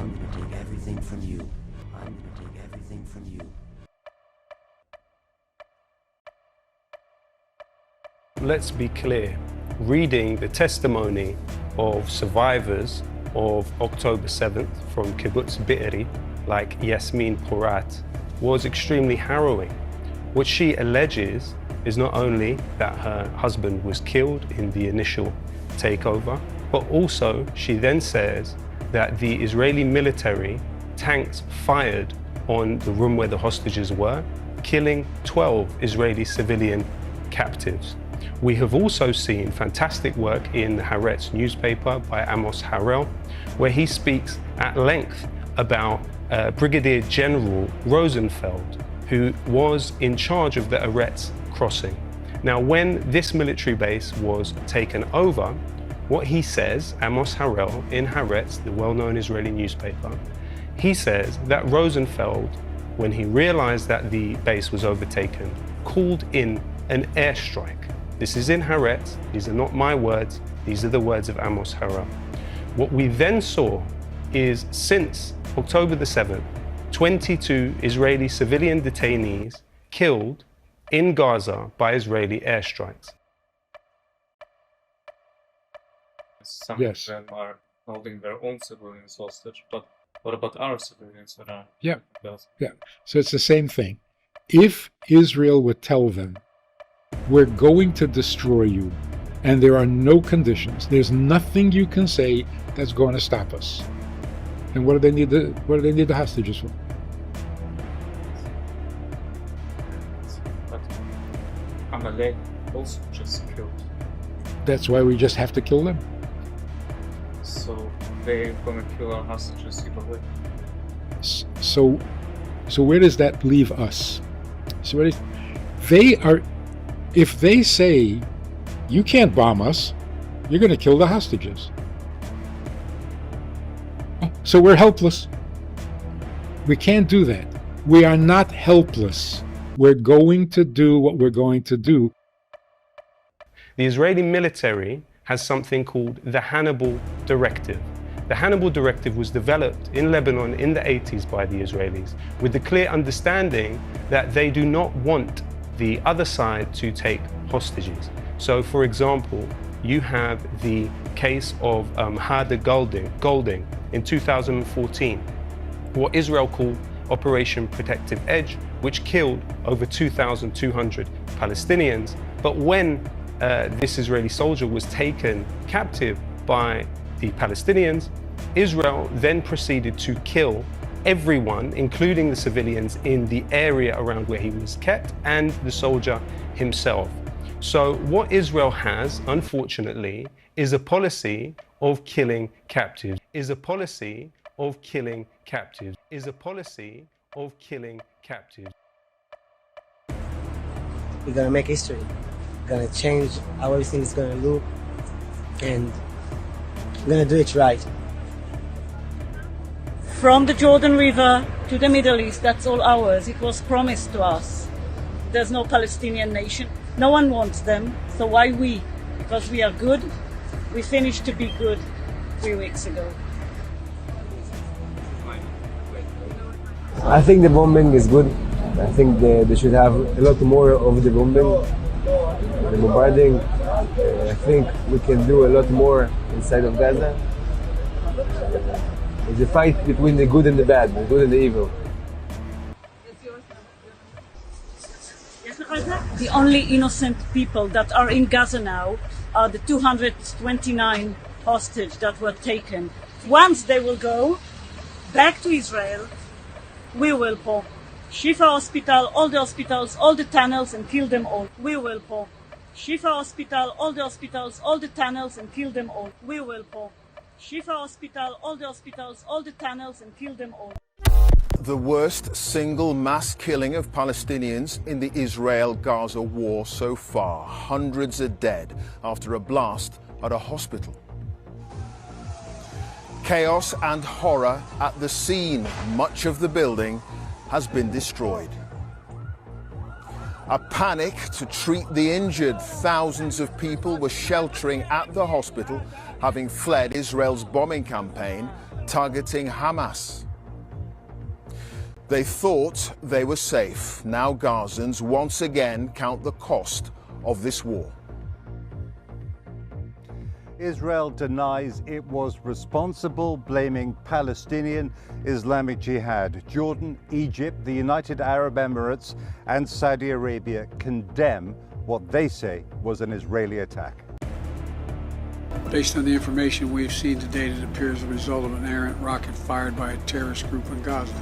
I'm gonna take everything from you. I'm gonna take everything from you. Let's be clear, reading the testimony of survivors of October 7th from Kibbutz Be'eri, like Yasmin Porat, was extremely harrowing. What she alleges is not only that her husband was killed in the initial takeover, but also she then says that the Israeli military tanks fired on the room where the hostages were, killing 12 Israeli civilian captives. We have also seen fantastic work in the Haaretz newspaper by Amos Harel, where he speaks at length about Brigadier General Rosenfeld, who was in charge of the Haaretz crossing. Now, when this military base was taken over, what he says, Amos Harel in Haaretz, the well-known Israeli newspaper, he says that Rosenfeld, when he realized that the base was overtaken, called in an airstrike. This is in Haaretz, these are not my words, these are the words of Amos Harel. What we then saw is, since October the 7th, 22 Israeli civilian detainees killed in Gaza by Israeli airstrikes. Some of them are holding their own civilians hostage, but what about our civilians that are Yeah. Gaza? Yeah. So it's the same thing. If Israel would tell them, we're going to destroy you, and there are no conditions, there's nothing you can say that's going to stop us. And what do they need the hostages for? But Amalek also just killed. That's why we just have to kill them. So they're gonna kill our hostages either way. So where does that leave us? So they are, if they say, you can't bomb us, you're going to kill the hostages. So we're helpless. We can't do that. We are not helpless. We're going to do what we're going to do. The Israeli military has something called the Hannibal Directive. The Hannibal Directive was developed in Lebanon in the 80s by the Israelis with the clear understanding that they do not want the other side to take hostages. So, for example, you have the case of Hada Golding in 2014, what Israel called Operation Protective Edge, which killed over 2,200 Palestinians. But when this Israeli soldier was taken captive by the Palestinians, Israel then proceeded to kill everyone, including the civilians in the area around where he was kept and the soldier himself. So what Israel has, unfortunately, is a policy of killing captives, is a policy of killing captives, is a policy of killing captives. We're gonna make history. We're gonna change how everything is gonna look, and we're gonna do it right. From the Jordan River to the Middle East, that's all ours. It was promised to us. There's no Palestinian nation. No one wants them, so why we? Because we are good. We finished to be good 3 weeks ago. I think the bombing is good. I think they should have a lot more of the bombing, the bombarding. I think we can do a lot more inside of Gaza. It's a fight between the good and the bad, the good and the evil. The only innocent people that are in Gaza now are the 229 hostages that were taken. Once they will go back to Israel, we will bomb Shifa Hospital, all the hospitals, all the tunnels, and kill them all. We will bomb Shifa Hospital, all the hospitals, all the tunnels, and kill them all. We will bomb Shifa Hospital, all the hospitals, all the tunnels, and kill them all. The worst single mass killing of Palestinians in the Israel-Gaza war so far. Hundreds are dead after a blast at a hospital. Chaos and horror at the scene. Much of the building has been destroyed. A panic to treat the injured. Thousands of people were sheltering at the hospital, having fled Israel's bombing campaign. targeting Hamas. They thought they were safe. Now Gazans once again count the cost of this war. Israel denies it was responsible, blaming Palestinian Islamic Jihad. Jordan, Egypt, the United Arab Emirates, and Saudi Arabia condemn what they say was an Israeli attack. Based on the information we've seen to date, it appears the result of an errant rocket fired by a terrorist group in Gaza.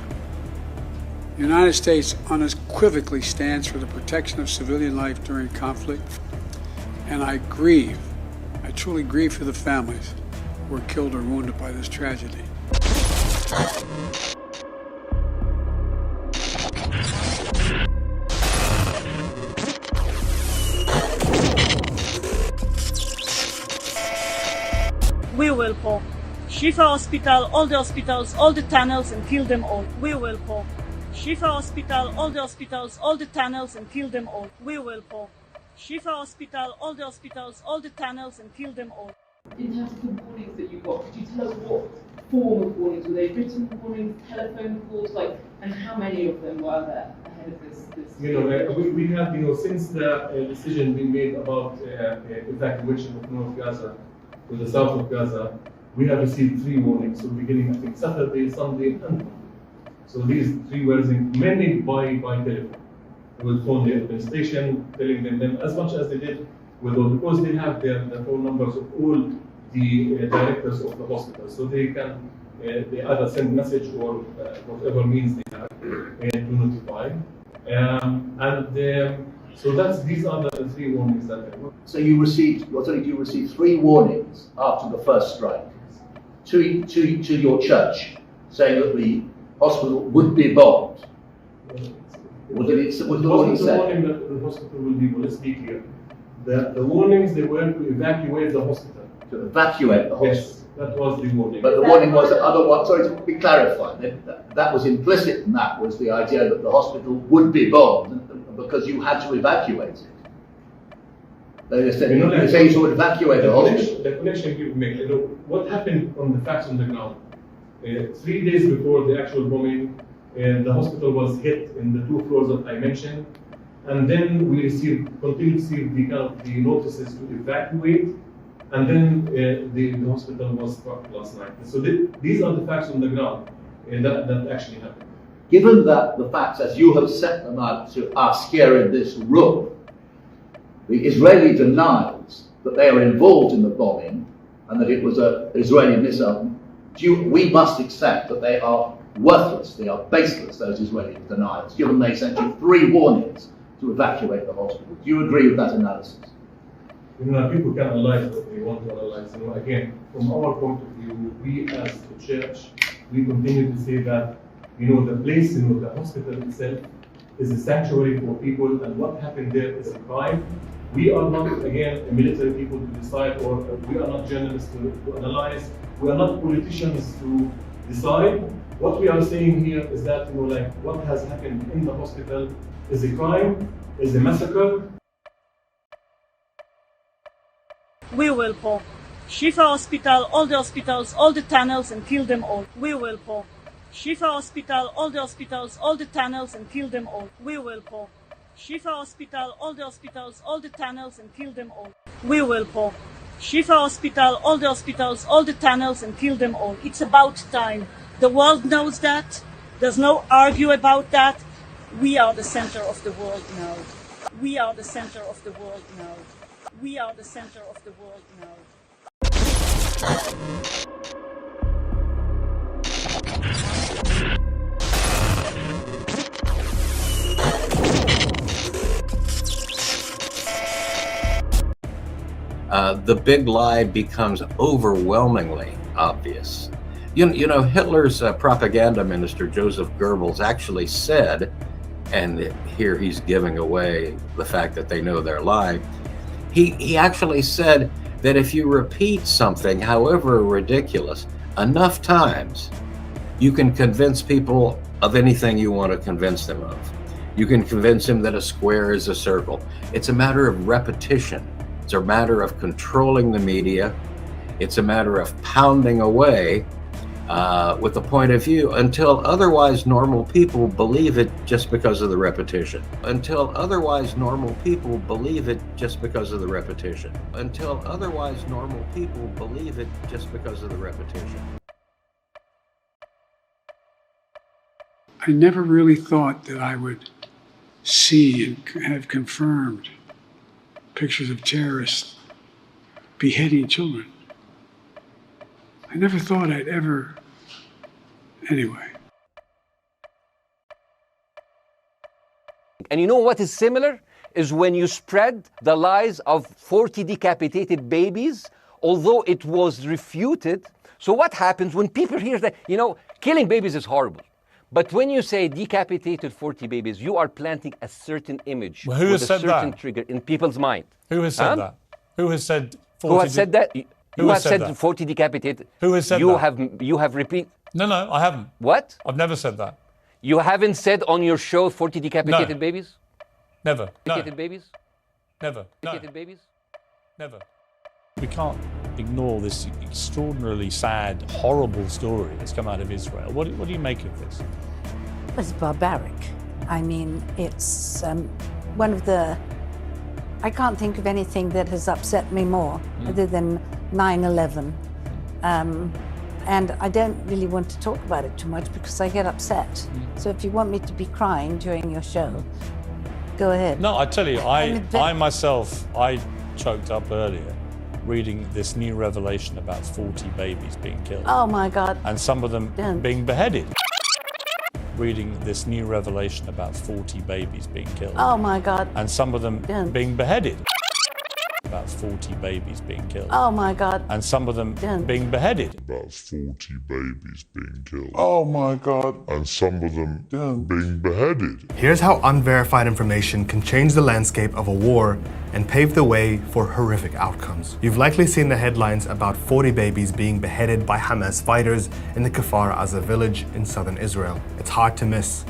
The United States unequivocally stands for the protection of civilian life during conflict, and I truly grieve for the families who were killed or wounded by this tragedy. We will pour Shifa Hospital, all the hospitals, all the tunnels, and kill them all. We will pour Shifa Hospital, all the hospitals, all the tunnels, and kill them all. We will pour Shifa Hospital, all the hospitals, all the tunnels, and kill them all. In terms of the warnings that you got, could you tell us what form of warnings? Were they written warnings, telephone calls, and how many of them were there ahead of this? We have, since the decision being made about evacuation of North Gaza to the south of Gaza, we have received 3 warnings. So beginning, I think, Saturday, Sunday, and Monday. So these 3 were mainly by telephone. We would phone the administration, telling them as much as they did with all, because they have the phone numbers of all the directors of the hospital, so they can they either send message or whatever means they have to notify. So these are the 3 warnings that they were. So you received 3 warnings after the first strike to your church, saying that the hospital would be bombed. What did it say? Warning that the hospital will be bombed. Let's be clear. The warnings, they were to evacuate the hospital. To evacuate the hospital? Yes, that was the warning. But the warning was that otherwise, sorry to be clarified, that was implicit in that was the idea that the hospital would be bombed because you had to evacuate it. They said you say you would evacuate the hospital. The connection you make, what happened on the facts on the ground? 3 days before the actual bombing, the hospital was hit in the 2 floors that I mentioned, and then we continued to receive the notices to evacuate, and then the hospital was struck last night. So these are the facts on the ground that actually happened. Given that the facts, as you have set them out to us here in this room, the Israeli denies that they are involved in the bombing and that it was an Israeli missile. We must accept that they are worthless, they are baseless, those Israeli denials, given they sent you 3 warnings to evacuate the hospital. Do you agree with that analysis? People can analyze what they want to analyze. Again, from our point of view, we as a church, we continue to say that, the place, the hospital itself is a sanctuary for people, and what happened there is a crime. We are not, again, a military people to decide, or we are not journalists to analyze. We are not politicians to decide. What we are saying here is that, what has happened in the hospital is a crime, is a massacre. We will pour Shifa Hospital, all the hospitals, all the tunnels, and kill them all. We will pour Shifa Hospital, all the hospitals, all the tunnels, and kill them all. We will pour Shifa Hospital, all the hospitals, all the tunnels, and kill them all. We will pour Shifa Hospital, all the hospitals, all the tunnels, and kill them all. It's about time. The world knows that. There's no argue about that. We are the center of the world now. We are the center of the world now. We are the center of the world now. The big lie becomes overwhelmingly obvious. Hitler's propaganda minister, Joseph Goebbels, actually said, and here he's giving away the fact that they know they're lying, he actually said that if you repeat something, however ridiculous, enough times, you can convince people of anything you want to convince them of. You can convince them that a square is a circle. It's a matter of repetition. It's a matter of controlling the media. It's a matter of pounding away with a point of view until otherwise normal people believe it just because of the repetition. Until otherwise normal people believe it just because of the repetition. Until otherwise normal people believe it just because of the repetition. I never really thought that I would see and have confirmed pictures of terrorists beheading children. I never thought I'd ever, anyway. And you know what is similar? Is when you spread the lies of 40 decapitated babies, although it was refuted. So what happens when people hear that, you know, killing babies is horrible. But when you say decapitated 40 babies, you are planting a certain image Well, who has with a said certain that? trigger in people's mind. Who has said that? Who has said 40? Who has said that? Who You has have said said that? 40 decapitated. Who has said you that? You have repeated. No, I haven't. What? I've never said that. You haven't said on your show 40 decapitated No. babies? Never. No. Decapitated babies? Never. No. Decapitated babies? Never. We can't ignore this extraordinarily sad, horrible story that's come out of Israel. What do you make of this? It's barbaric. I mean, it's one of the... I can't think of anything that has upset me more other than 9/11. And I don't really want to talk about it too much because I get upset. So if you want me to be crying during your show, go ahead. No, I tell you, I myself, I choked up earlier reading this new revelation about 40 babies being killed. Oh my God. And some of them Don't. being beheaded. Reading this new revelation about 40 babies being killed. Oh my God. And some of them Don't. being beheaded. About 40 babies being killed. Oh my God. And some of them Don't. being beheaded. About 40 babies being killed. Oh my God. And some of them being beheaded. Here's how unverified information can change the landscape of a war and pave the way for horrific outcomes. You've likely seen the headlines about 40 babies being beheaded by Hamas fighters in the Kfar Aza village in southern Israel. It's hard to miss.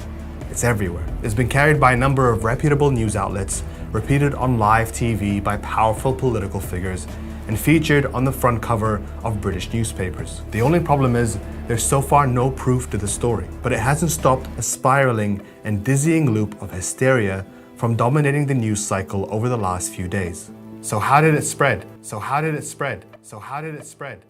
It's everywhere. It's been carried by a number of reputable news outlets, repeated on live TV by powerful political figures, and featured on the front cover of British newspapers. The only problem is there's so far no proof to the story, but it hasn't stopped a spiraling and dizzying loop of hysteria from dominating the news cycle over the last few days. So how did it spread? So how did it spread? So how did it spread?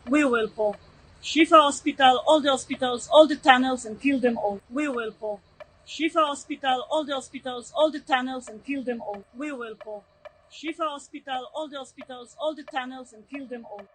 We will pour Shifa Hospital, all the hospitals, all the tunnels, and kill them all. We will pour Shifa Hospital, all the hospitals, all the tunnels, and kill them all. We will pour Shifa Hospital, all the hospitals, all the tunnels, and kill them all.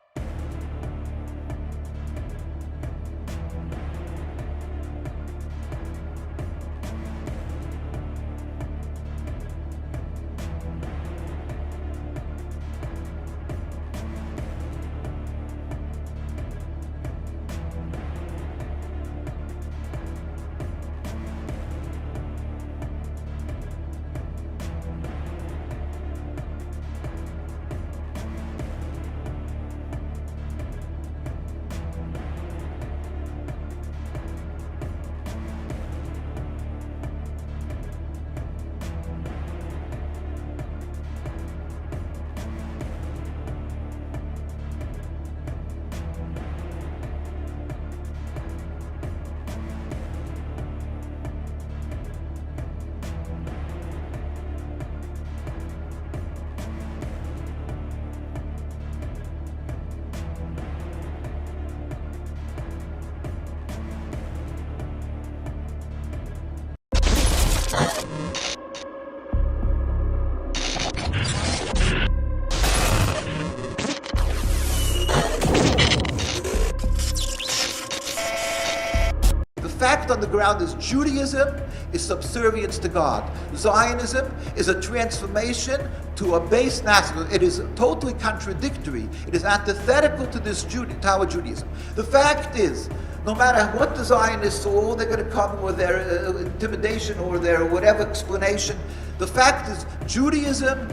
fact on the ground is Judaism is subservience to God. Zionism is a transformation to a base nationalism. It is totally contradictory. It is antithetical to this Tower Judaism. The fact is, no matter what the Zionists or they're going to come with their intimidation or their whatever explanation, the fact is Judaism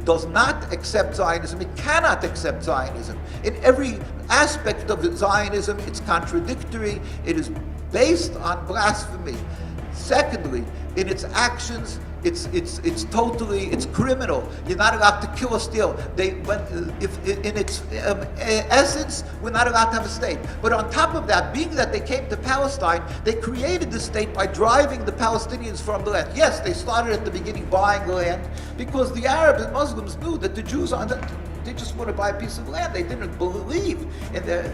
does not accept Zionism. It cannot accept Zionism. In every aspect of Zionism, it's contradictory. It is based on blasphemy. Secondly, in its actions, it's totally, it's criminal. You're not allowed to kill or steal. In its essence, we're not allowed to have a state. But on top of that, being that they came to Palestine, they created the state by driving the Palestinians from the land. Yes, they started at the beginning buying land because the Arabs and Muslims knew that the Jews they just want to buy a piece of land. They didn't believe in the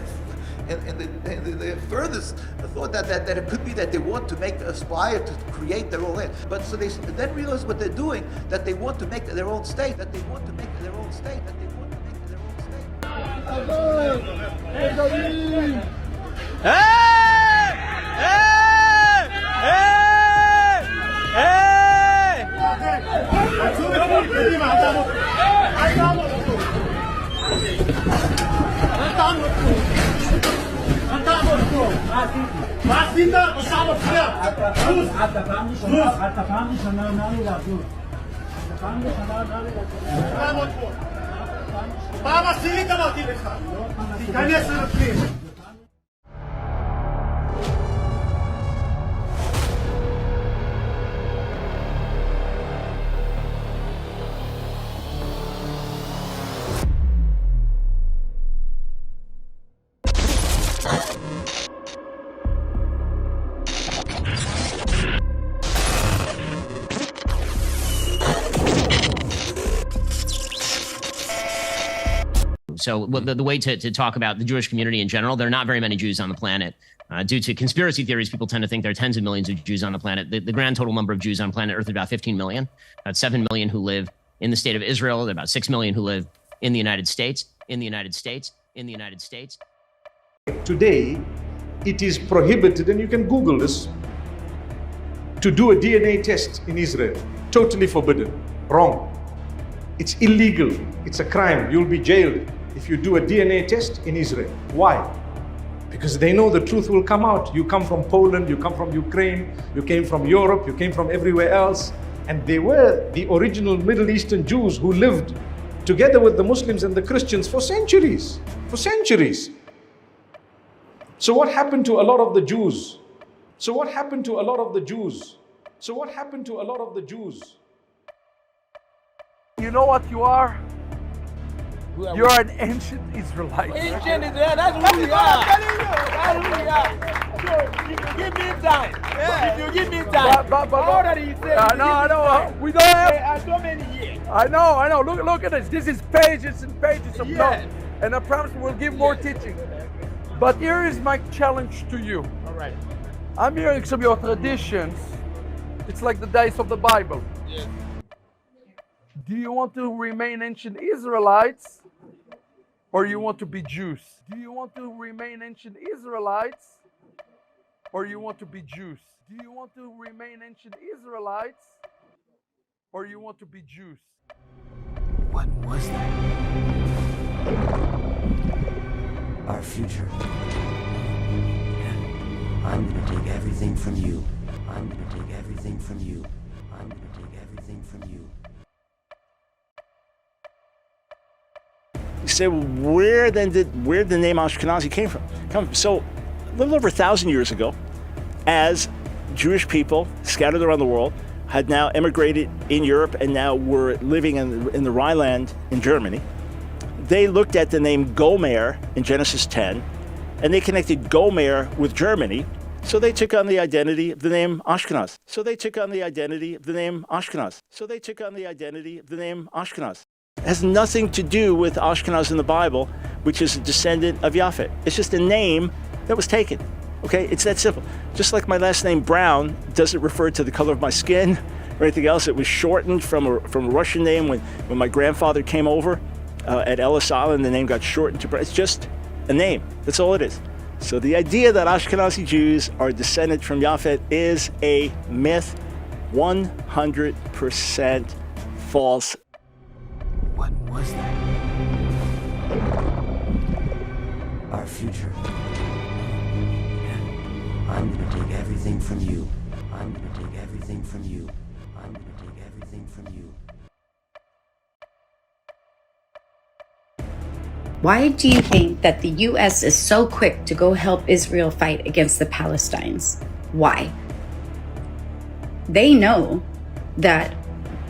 furthest thought that it could be that they want to aspire to create their own land. But so they then realize what they're doing, that they want to make their own state, that they want to make their own state, that they want to make their own state. פעם עשירית אמרתי לך, תיכנס לפנים. So the way to talk about the Jewish community in general, there are not very many Jews on the planet. Due to conspiracy theories, people tend to think there are tens of millions of Jews on the planet. The grand total number of Jews on planet Earth is about 15 million. About 7 million who live in the state of Israel. There are about 6 million who live in the United States. Today, it is prohibited, and you can Google this, to do a DNA test in Israel. Totally forbidden. Wrong. It's illegal. It's a crime. You'll be jailed if you do a DNA test in Israel. Why? Because they know the truth will come out. You come from Poland, you come from Ukraine, you came from Europe, you came from everywhere else. And they were the original Middle Eastern Jews who lived together with the Muslims and the Christians for centuries. For centuries. So what happened to a lot of the Jews? So what happened to a lot of the Jews? So what happened to a lot of the Jews? You know what you are? You're an ancient Israelite. Ancient Israelite, that's who we are. That's who we are. So if you give me time, if you give me time, how old are you saying? I know. We don't have so many years. I know. Look at this. This is pages and pages of notes. And I promise we'll give more teaching. But here is my challenge to you. All right. I'm hearing some of your traditions. It's like the days of the Bible. Yes. Do you want to remain ancient Israelites or you want to be Jews? Do you want to remain ancient Israelites or you want to be Jews? Do you want to remain ancient Israelites or you want to be Jews? What was that? Our future. I'm gonna take everything from you. I'm gonna take everything from you. I'm gonna take everything from you. You say, well, where did the name Ashkenazi came from? So, a little over 1,000 years ago, as Jewish people scattered around the world had now emigrated in Europe and now were living in the Rhineland in Germany, they looked at the name Gomer in Genesis 10, and they connected Gomer with Germany, so they took on the identity of the name Ashkenaz. It has nothing to do with Ashkenaz in the Bible, which is a descendant of Yafet. It's just a name that was taken. Okay, it's that simple. Just like my last name Brown doesn't refer to the color of my skin or anything else. It was shortened from a Russian name when my grandfather came over at Ellis Island. The name got shortened to Brown. It's just a name. That's all it is. So the idea that Ashkenazi Jews are descended from Yafet is a myth, 100% false. What was that? Our future. I'm gonna take everything from you. I'm gonna take everything from you. I'm gonna take everything from you. Why do you think that the U.S. is so quick to go help Israel fight against the Palestinians? Why? They know that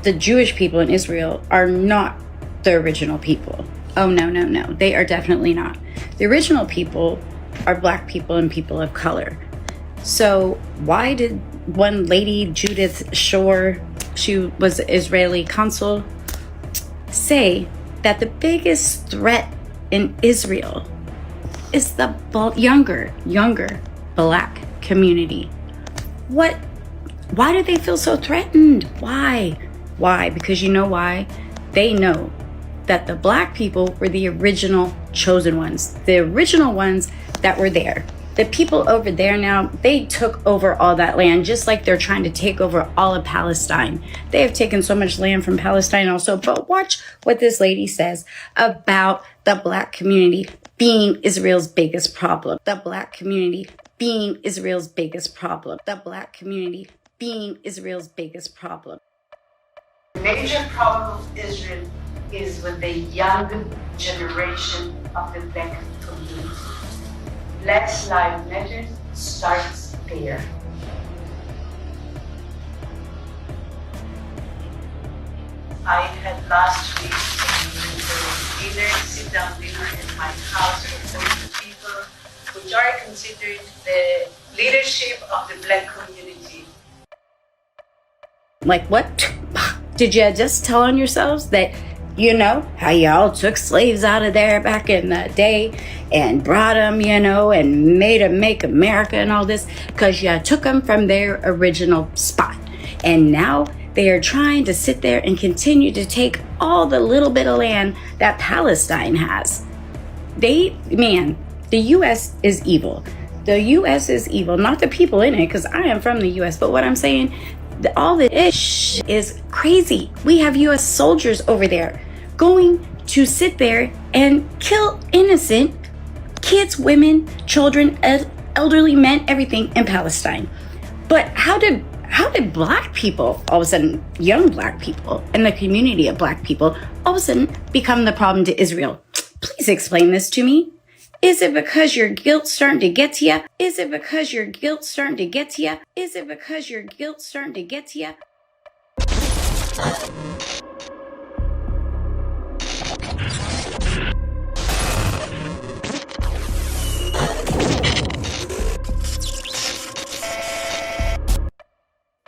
the Jewish people in Israel are not the original people. Oh, no, no, no. They are definitely not. The original people are Black people and people of color. So why did one lady, Judith Shore, she was Israeli consul, say that the biggest threat in Israel is the younger Black community? Why do they feel so threatened? Why? Because you know why? They know that the Black people were the original chosen ones, the original ones that were there. The people over there now, they took over all that land, just like they're trying to take over all of Palestine. They have taken so much land from Palestine also, but watch what this lady says about the Black community being Israel's biggest problem. The Black community being Israel's biggest problem. The Black community being Israel's biggest problem. The major problem of Israel is with the young generation of the Black community. Black Lives Matter starts there. I had last week a sit-down dinner in my house with 40 people, which are considered the leadership of the Black community. Like what? Did you just tell on yourselves that, you know, how y'all took slaves out of there back in the day and brought them, you know, and made them make America and all this because you took them from their original spot. And now they are trying to sit there and continue to take all the little bit of land that Palestine has. The U.S. is evil. The U.S. is evil, not the people in it, because I am from the U.S. But what I'm saying, all the ish is crazy. We have U.S. soldiers over there going to sit there and kill innocent kids, women, children, elderly men, everything in Palestine. But how did Black people, all of a sudden, young Black people and the community of Black people, all of a sudden become the problem to Israel? Please explain this to me. Is it because your guilt's starting to get to you? Is it because your guilt's starting to get to you? Is it because your guilt's starting to get to you?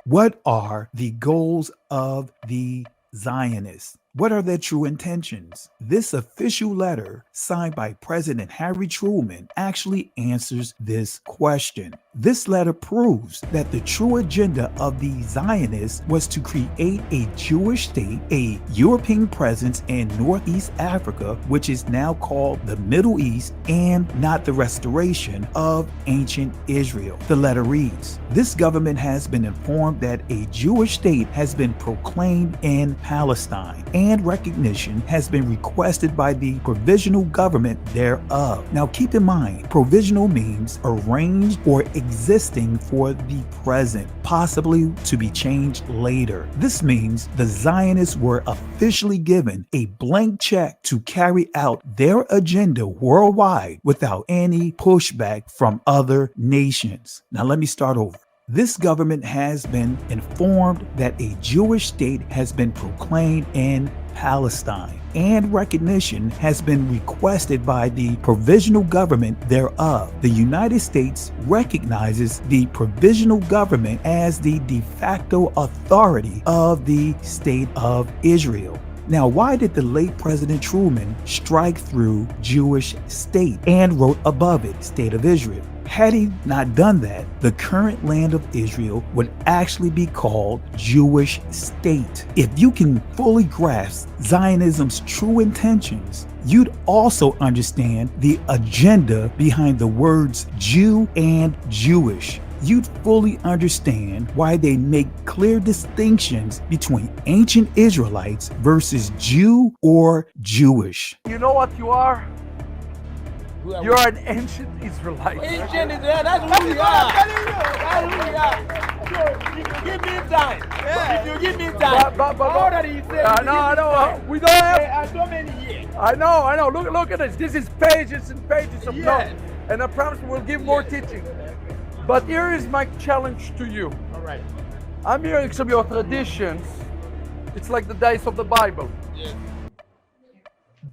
What are the goals of the Zionists? What are their true intentions? This official letter signed by President Harry Truman actually answers this question. This letter proves that the true agenda of the Zionists was to create a Jewish state, a European presence in Northeast Africa, which is now called the Middle East, and not the restoration of ancient Israel. The letter reads, "This government has been informed that a Jewish state has been proclaimed in Palestine, and recognition has been requested by the provisional government thereof." Now keep in mind, provisional means arranged or existing for the present, possibly to be changed later. This means the Zionists were officially given a blank check to carry out their agenda worldwide without any pushback from other nations. Now let me start over. This government has been informed that a Jewish state has been proclaimed in Palestine, and recognition has been requested by the provisional government thereof. The United States recognizes the provisional government as the de facto authority of the state of Israel. Now, why did the late President Truman strike through Jewish state and wrote above it, State of Israel? Had he not done that, the current land of Israel would actually be called Jewish state. If you can fully grasp Zionism's true intentions, you'd also understand the agenda behind the words Jew and Jewish. You'd fully understand why they make clear distinctions between ancient Israelites versus Jew or Jewish. You know what you are? You're an ancient Israelite. Ancient Israel, that's who we are. That's who we are. So, if you give me time, if you give me time, but all that he said, I know. We don't have so many years. I know. Look at this. This is pages and pages of notes. And I promise we'll give more teaching. But here is my challenge to you. All right. I'm hearing some of your traditions It's like the days of the Bible. Yes.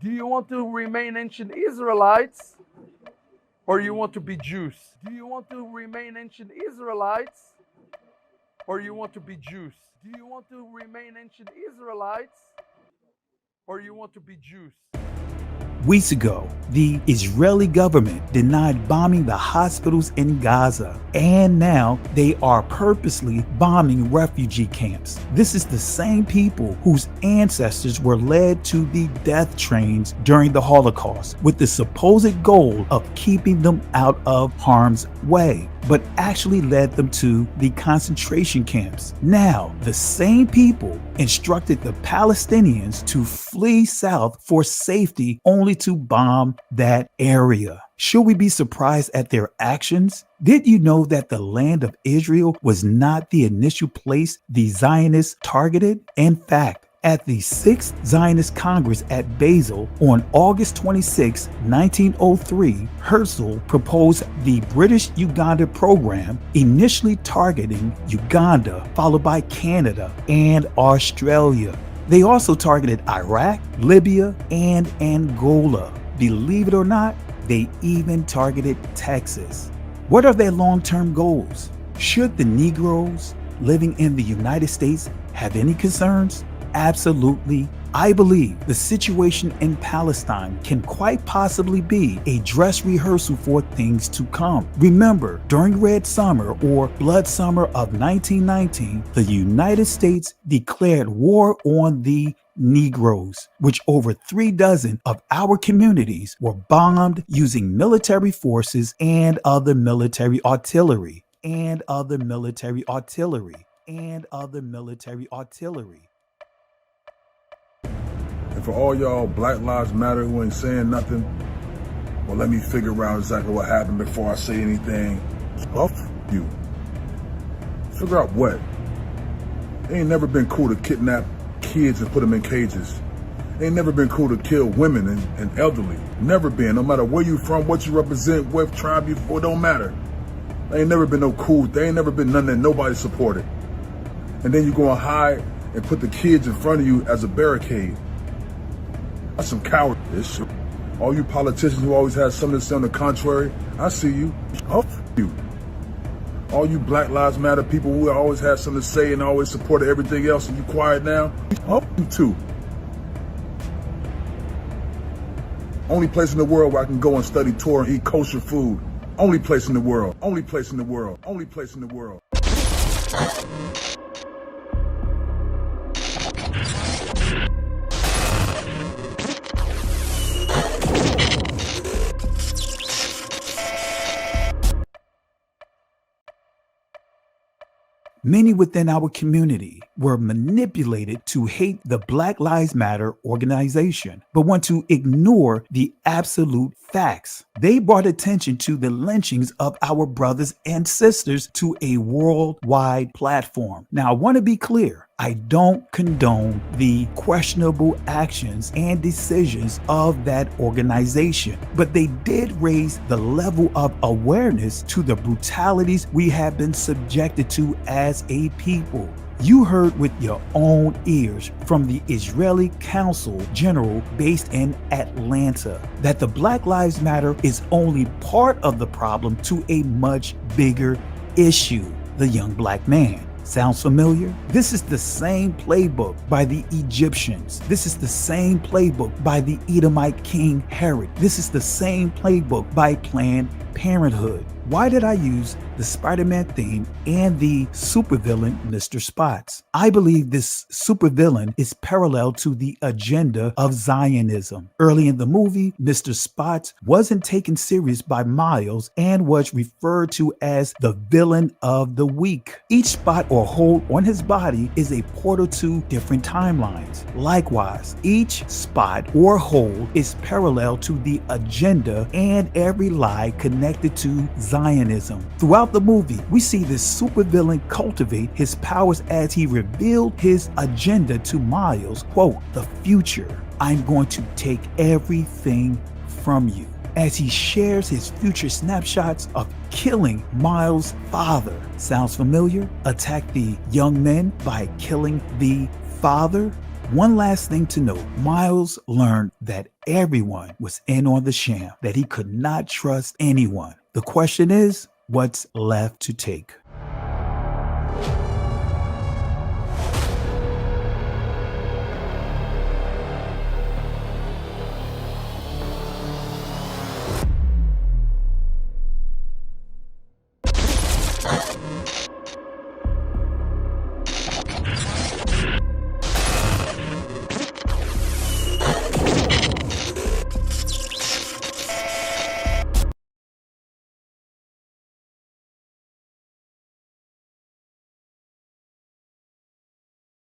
Do you want to remain ancient Israelites or you want to be Jews? Do you want to remain ancient Israelites or you want to be Jews? Do you want to remain ancient Israelites or you want to be Jews? Weeks ago, the Israeli government denied bombing the hospitals in Gaza, and now they are purposely bombing refugee camps. This is the same people whose ancestors were led to the death trains during the Holocaust with the supposed goal of keeping them out of harm's way, but actually led them to the concentration camps. Now, the same people instructed the Palestinians to flee south for safety only to bomb that area. Should we be surprised at their actions? Did you know that the land of Israel was not the initial place the Zionists targeted? In fact, at the 6th Zionist Congress at Basel on August 26, 1903, Herzl proposed the British-Uganda program, initially targeting Uganda, followed by Canada and Australia. They also targeted Iraq, Libya, and Angola. Believe it or not, they even targeted Texas. What are their long-term goals? Should the Negroes living in the United States have any concerns? Absolutely. I believe the situation in Palestine can quite possibly be a dress rehearsal for things to come. Remember, during Red Summer or Blood Summer of 1919, the United States declared war on the Negroes, which over 36 of our communities were bombed using military forces and other military artillery, and other military artillery, and other military artillery. And for all y'all Black Lives Matter who ain't saying nothing, well, let me figure out exactly what happened before I say anything. Well, you. Figure out what? It ain't never been cool to kidnap kids and put them in cages. It ain't never been cool to kill women and elderly. Never been. No matter where you from, what you represent, what tribe you for, don't matter. There ain't never been no cool. There ain't never been none that nobody supported. And then you go and hide and put the kids in front of you as a barricade. That's some cowardice. All you politicians who always have something to say on the contrary, I see you. Oh, you. All you Black Lives Matter people who always have something to say and always supported everything else, and you quiet now, oh, you too. Only place in the world where I can go and study Torah and eat kosher food. Only place in the world. Only place in the world. Only place in the world. Many within our community were manipulated to hate the Black Lives Matter organization, but want to ignore the absolute facts. They brought attention to the lynchings of our brothers and sisters to a worldwide platform. Now, I want to be clear. I don't condone the questionable actions and decisions of that organization, but they did raise the level of awareness to the brutalities we have been subjected to as a people. You heard with your own ears from the Israeli Council General based in Atlanta that the Black Lives Matter is only part of the problem to a much bigger issue, the young black man. Sounds familiar? This is the same playbook by the Egyptians. This is the same playbook by the Edomite King Herod. This is the same playbook by Planned Parenthood. Why did I use the Spider-Man theme and the supervillain Mr. Spots? I believe this supervillain is parallel to the agenda of Zionism. Early in the movie, Mr. Spots wasn't taken serious by Miles and was referred to as the villain of the week. Each spot or hole on his body is a portal to different timelines. Likewise, each spot or hole is parallel to the agenda and every lie connected to Zionism. Throughout the movie, we see this supervillain cultivate his powers as he revealed his agenda to Miles. Quote, "The future, I'm going to take everything from you." As he shares his future snapshots of killing Miles' father. Sounds familiar? Attack the young men by killing the father? One last thing to note, Miles learned that everyone was in on the sham, that he could not trust anyone. The question is, what's left to take?